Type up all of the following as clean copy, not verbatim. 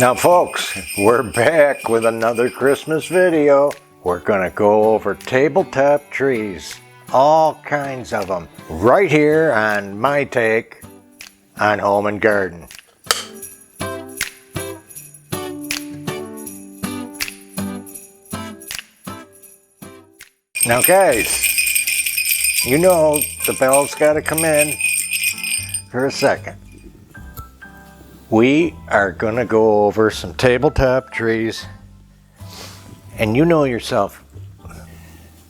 Now folks, we're back with another Christmas video. We're gonna go over tabletop trees, all kinds of them, right here on my take on home and garden. Now guys, you know the bell's gotta come in for a second. We are gonna go over some tabletop trees, and you know yourself,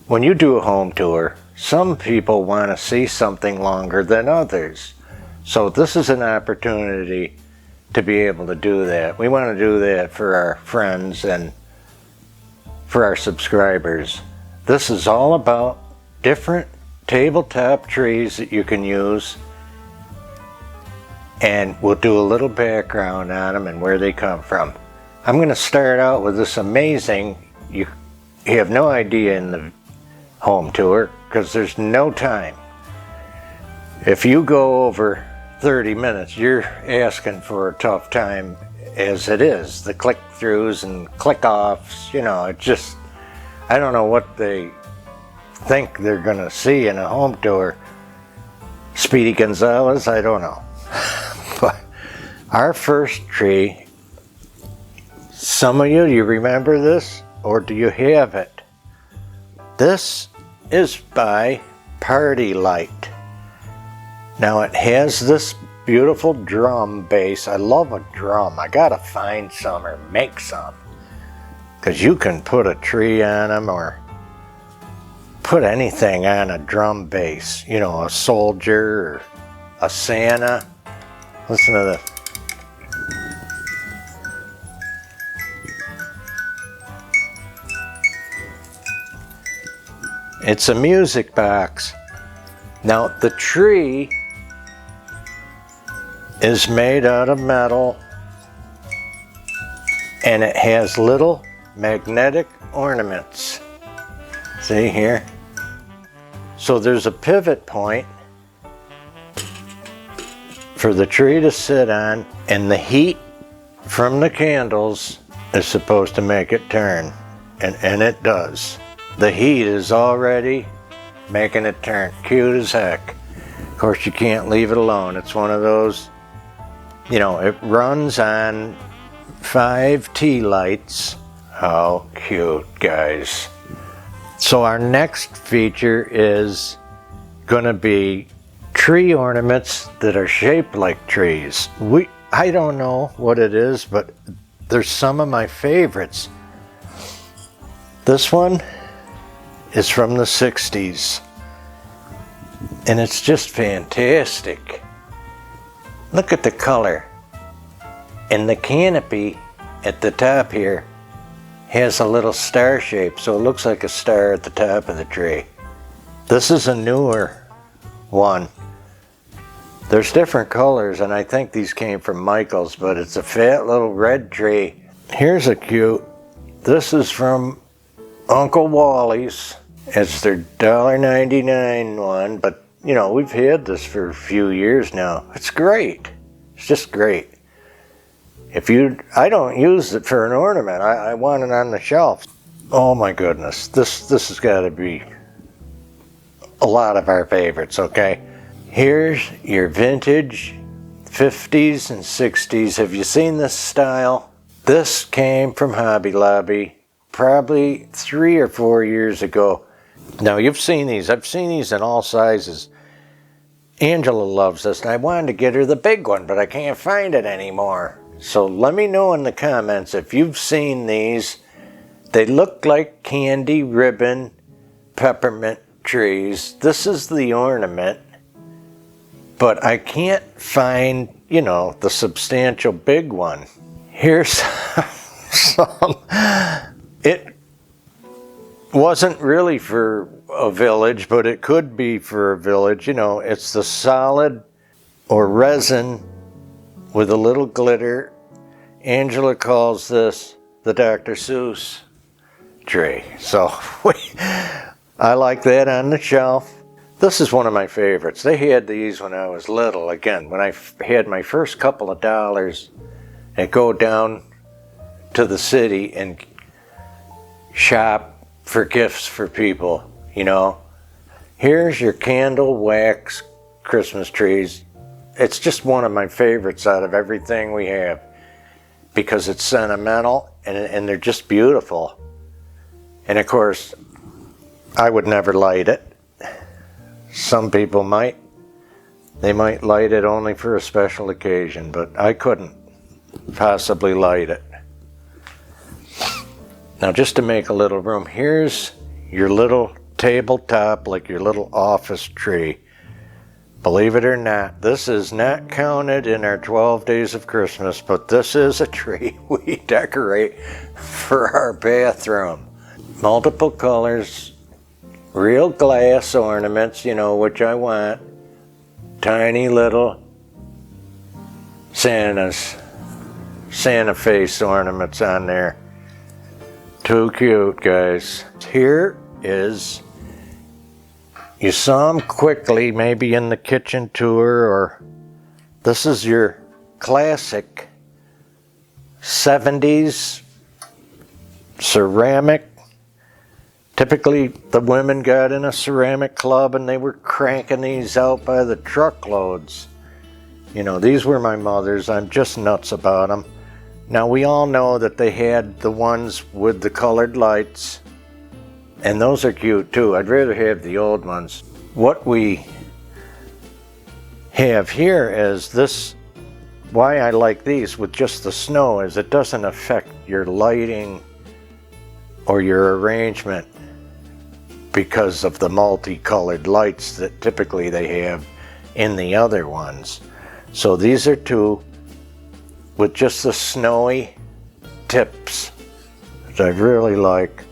when you do a home tour, some people want to see something longer than others. So this is an opportunity to be able to do that. We want to do that for our friends and for our subscribers. This is all about different tabletop trees that you can use, and we'll do a little background on them and where they come from. I'm going to start out with this amazing, you have no idea in the home tour because there's no time. If you go over 30 minutes, you're asking for a tough time as it is. The click-throughs and click-offs, you know, it just, I don't know what they think they're going to see in a home tour. Speedy Gonzalez, I don't know. But our first tree, some of you remember this, or do you have it? This is by Party Light. Now it has this beautiful drum base. I love a drum. I gotta find some or make some, because you can put a tree on them or put anything on a drum base. You know, a soldier or a Santa. Listen to this. It's a music box. Now the tree is made out of metal, and it has little magnetic ornaments. See here? So there's a pivot point for the tree to sit on, and the heat from the candles is supposed to make it turn, and it does. The heat is already making it turn. Cute as heck. Of course, you can't leave it alone. It's one of those, you know, it runs on 5 tea lights. How cute, guys. So our next feature is gonna be tree ornaments that are shaped like trees. I don't know what it is, but there's some of my favorites. This one is from the 60s, and it's just fantastic. Look at the color. And the canopy at the top here has a little star shape, so it looks like a star at the top of the tree. This is a newer one. There's different colors, and I think these came from Michael's, but it's a fat little red tree. Here's a cute, this is from Uncle Wally's. It's their $1.99 one, but you know, we've had this for a few years now. It's great. It's just great. I don't use it for an ornament. I want it on the shelf. Oh my goodness, this has got to be a lot of our favorites, okay? Here's your vintage 50s and 60s. Have you seen this style? This came from Hobby Lobby probably 3 or 4 years ago. Now you've seen these. I've seen these in all sizes. Angela loves this, and I wanted to get her the big one, but I can't find it anymore. So let me know in the comments if you've seen these. They look like candy ribbon peppermint trees. This is the ornament, but I can't find, you know, the substantial big one. Here's some. It wasn't really for a village, but it could be for a village. You know, it's the solid or resin with a little glitter. Angela calls this the Dr. Seuss tree. So I like that on the shelf. This is one of my favorites. They had these when I was little. Again, when I had my first couple of dollars, and go down to the city and shop for gifts for people, you know. Here's your candle wax Christmas trees. It's just one of my favorites out of everything we have because it's sentimental and they're just beautiful. And of course, I would never light it. Some people might. They might light it only for a special occasion, but I couldn't possibly light it. Now just to make a little room, here's your little tabletop, like your little office tree. Believe it or not, this is not counted in our 12 days of Christmas, but this is a tree we decorate for our bathroom. Multiple colors, real glass ornaments, you know, which I want. Tiny little Santa face ornaments on there. Too cute, guys. Here is, you saw them quickly, maybe in the kitchen tour, or this is your classic 70s ceramic. Typically, the women got in a ceramic club and they were cranking these out by the truckloads. You know, these were my mother's. I'm just nuts about them. Now, we all know that they had the ones with the colored lights, and those are cute too. I'd rather have the old ones. What we have here is this, why I like these with just the snow is it doesn't affect your lighting or your arrangement because of the multicolored lights that typically they have in the other ones. So these are two with just the snowy tips that I really like.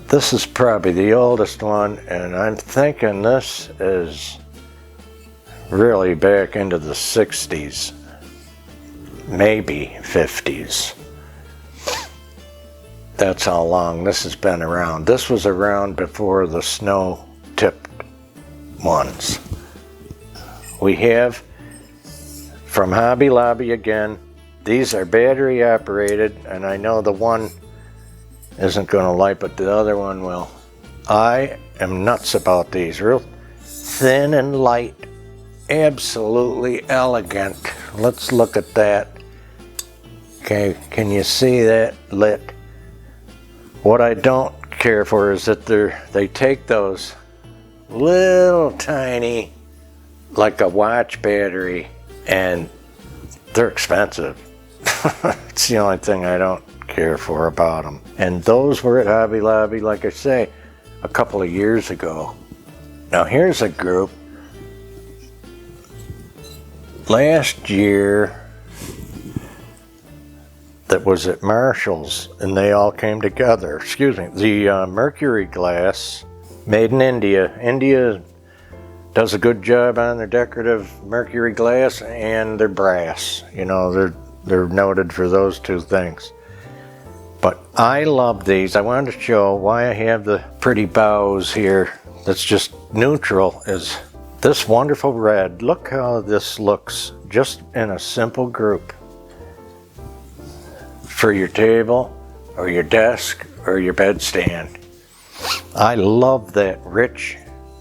This is probably the oldest one, and I'm thinking this is really back into the 60s, maybe 50s. That's how long this has been around. This was around before the snow-tipped ones. We have, from Hobby Lobby again, these are battery operated, and I know the one isn't going to light, but the other one will. I am nuts about these. Real thin and light, absolutely elegant. Let's look at that. Okay, can you see that lit? What I don't care for is that they take those little tiny, like a watch battery, and they're expensive. It's the only thing I don't care for about them. And those were at Hobby Lobby, like I say, a couple of years ago. Now here's a group. Last year, that was at Marshall's, and they all came together. Excuse me, the mercury glass, made in India. India does a good job on their decorative mercury glass and their brass. You know, they're noted for those two things. But I love these. I wanted to show why I have the pretty bows here that's just neutral is this wonderful red. Look how this looks just in a simple group. For your table, or your desk, or your bedstand. I love that rich,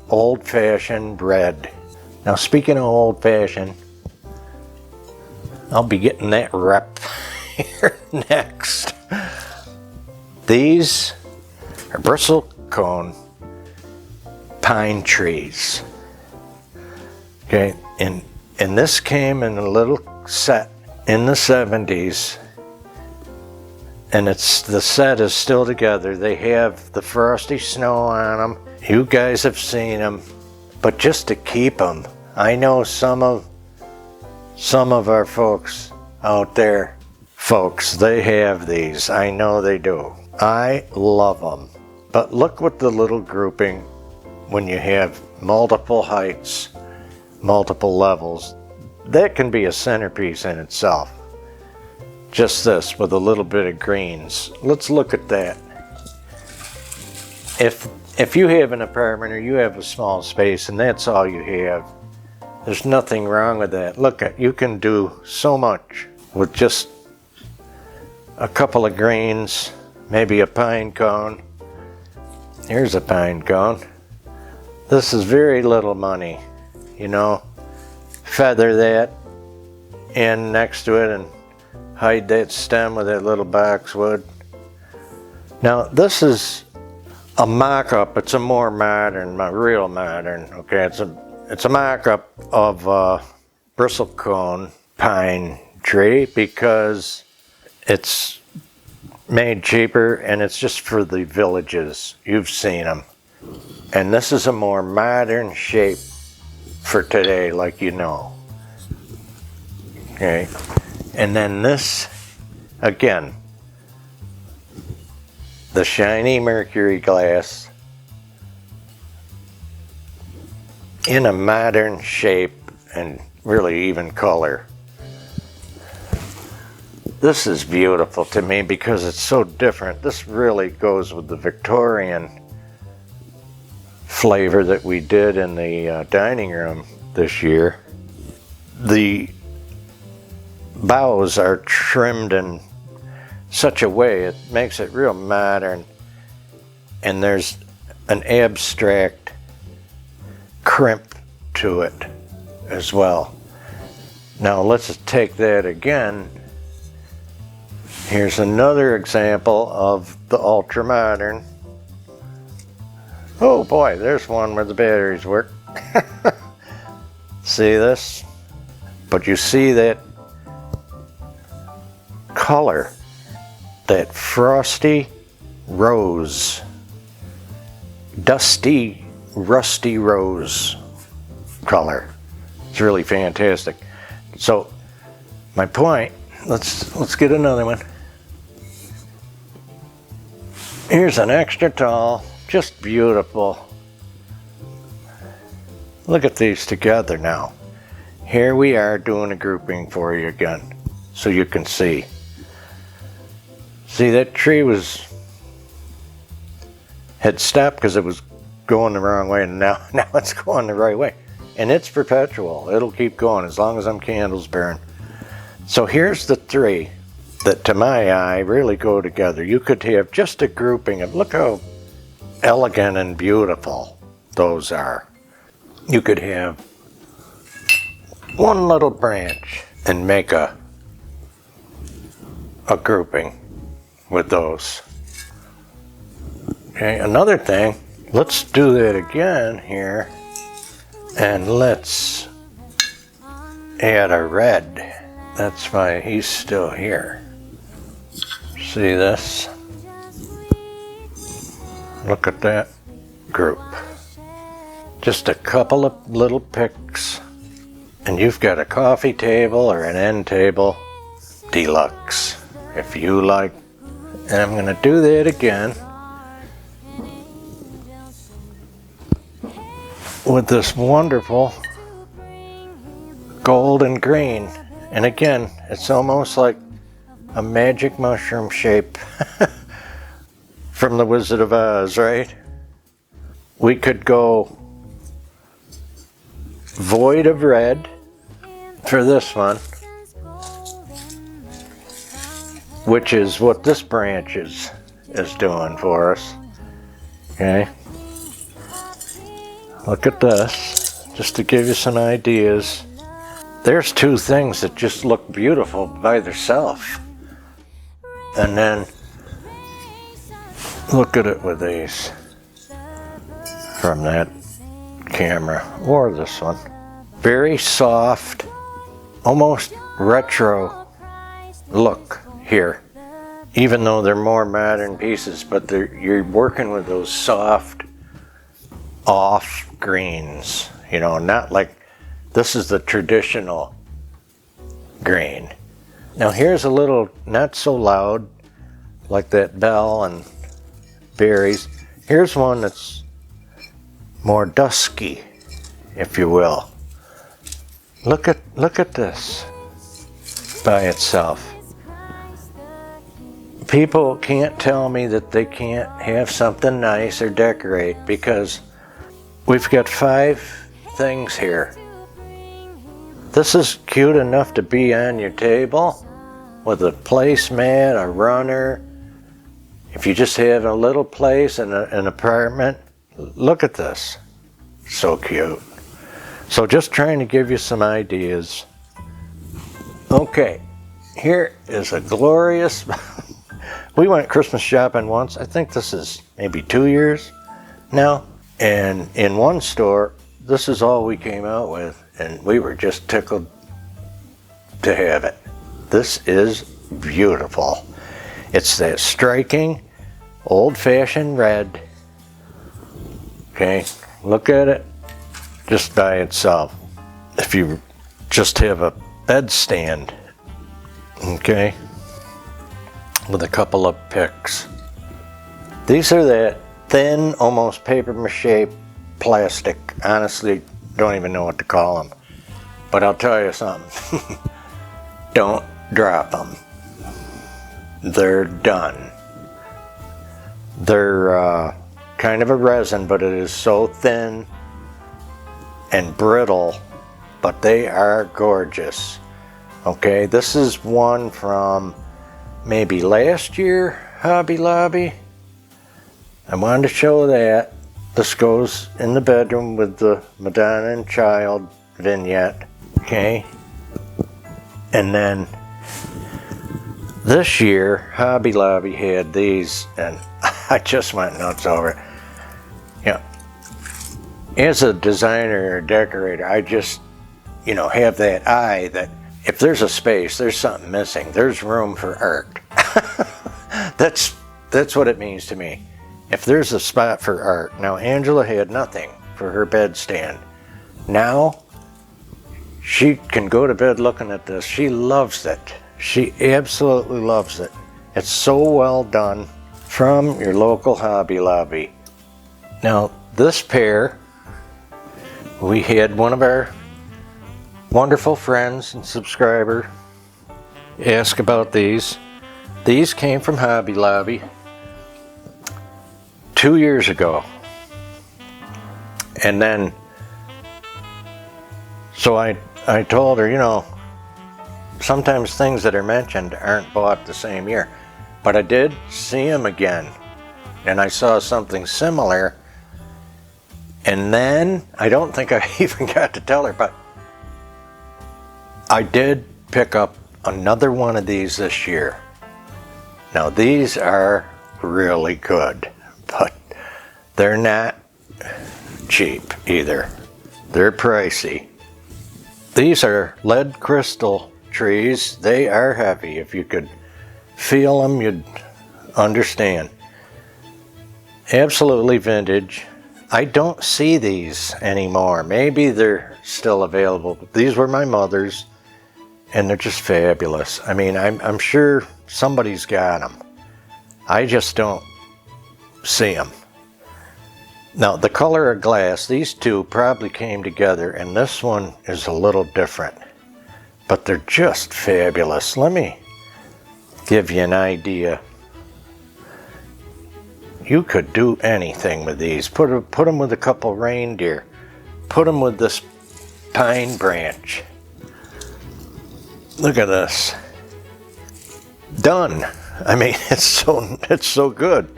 old-fashioned red. Now, speaking of old-fashioned, I'll be getting that rep here next. These are Bristol cone pine trees. Okay, and this came in a little set in the 70s. And the set is still together. They have the frosty snow on them. You guys have seen them. But just to keep them, I know some of our folks out there, they have these. I know they do. I love them. But look what the little grouping, when you have multiple heights, multiple levels, that can be a centerpiece in itself. Just this with a little bit of greens. Let's look at that. If you have an apartment or you have a small space and that's all you have, there's nothing wrong with that. Look, you can do so much with just a couple of greens, maybe a pine cone. Here's a pine cone. This is very little money, you know. Feather that in next to it and hide that stem with that little boxwood. Now this is a mock-up. It's a more modern, real modern. Okay, it's a mock-up of Bristol cone pine tree because it's made cheaper and it's just for the villages. You've seen them. And this is a more modern shape for today, like you know. Okay, and then this, again, the shiny mercury glass in a modern shape and really even color. This is beautiful to me because it's so different. This really goes with the Victorian flavor that we did in the dining room this year. The boughs are trimmed in such a way it makes it real modern, and there's an abstract crimp to it as well. Now let's take that again. Here's another example of the ultra modern. Oh boy, there's one where the batteries work. See this? But you see that color, that frosty rose, dusty, rusty rose color. It's really fantastic. So my point, let's get another one. Here's an extra tall, just beautiful. Look at these together now. Here we are doing a grouping for you again, so you can see. See, that tree had stopped because it was going the wrong way, and now it's going the right way. And it's perpetual. It'll keep going as long as them candles burn. So here's the three that to my eye really go together. You could have just a grouping of, look how elegant and beautiful those are. You could have one little branch and make a grouping with those. Okay, another thing, let's do that again here, and let's add a red. That's why he's still here. See this? Look at that group. Just a couple of little picks, and you've got a coffee table or an end table deluxe, if you like. And I'm going to do that again with this wonderful gold and green. And again, it's almost like a magic mushroom shape from the Wizard of Oz, right? We could go void of red for this one, which is what this branch is doing for us. Okay, look at this, just to give you some ideas. There's two things that just look beautiful by themselves, and then look at it with these from that camera or this one. Very soft, almost retro look here, even though they're more modern pieces, but you're working with those soft off greens, you know, not like this is the traditional green. Now here's a little not so loud like that bell and berries. Here's one that's more dusky, if you will. Look at this by itself. People can't tell me that they can't have something nice or decorate, because we've got 5 things here. This is cute enough to be on your table, with a placemat, a runner. If you just have a little place in an apartment, look at this. So cute. So just trying to give you some ideas. Okay, here is a glorious, we went Christmas shopping once. I think this is maybe 2 years now. And in one store, this is all we came out with, and we were just tickled to have it. This is beautiful. It's that striking, old-fashioned red. Okay, look at it just by itself. If you just have a bed stand, okay, with a couple of picks. These are that thin, almost paper mache plastic. Honestly, don't even know what to call them. But I'll tell you something. Don't drop them. They're done. They're kind of a resin, but it is so thin and brittle, but they are gorgeous. Okay, this is one from maybe last year, Hobby Lobby. I wanted to show that. This goes in the bedroom with the Madonna and Child vignette. Okay, and then this year Hobby Lobby had these, and I just went nuts over it. Yeah, as a designer or decorator, I just, you know, have that eye that if there's a space, there's something missing, there's room for art. That's what it means to me. If there's a spot for art. Now, Angela had nothing for her bed stand. Now she can go to bed looking at this. She loves it. She absolutely loves it. It's so well done from your local Hobby Lobby. Now, this pair, we had one of our wonderful friends and subscriber ask about these. These came from Hobby Lobby 2 years ago. And then, so I told her, you know, sometimes things that are mentioned aren't bought the same year. But I did see them again, and I saw something similar. And then, I don't think I even got to tell her, but I did pick up another one of these this year. Now, these are really good, but they're not cheap either. They're pricey. These are lead crystal trees. They are heavy. If you could feel them, you'd understand. Absolutely vintage. I don't see these anymore. Maybe they're still available. These were my mother's, and they're just fabulous. I mean, I'm sure somebody's got them. I just don't see them. Now, the color of glass, these two probably came together, and this one is a little different. But they're just fabulous. Let me give you an idea. You could do anything with these. Put them with a couple reindeer. Put them with this pine branch. Look at this. Done. I mean, it's so good.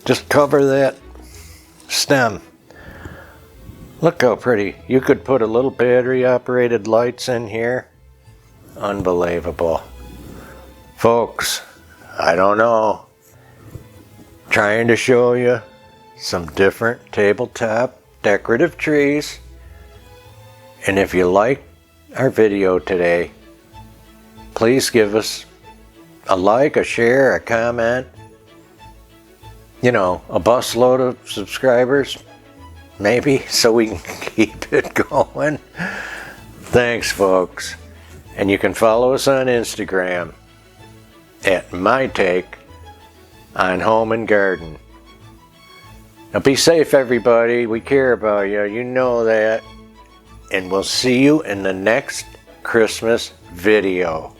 Just cover that stem. Look how pretty. You could put a little battery operated lights in here. Unbelievable. Folks, I don't know. Trying to show you some different tabletop decorative trees. And if you like our video today, please give us a like, a share, a comment. You know, a busload of subscribers, maybe, so we can keep it going. Thanks, folks. And you can follow us on Instagram at My Take on Home and Garden. Now be safe, everybody. We care about you. You know that. And we'll see you in the next Christmas video.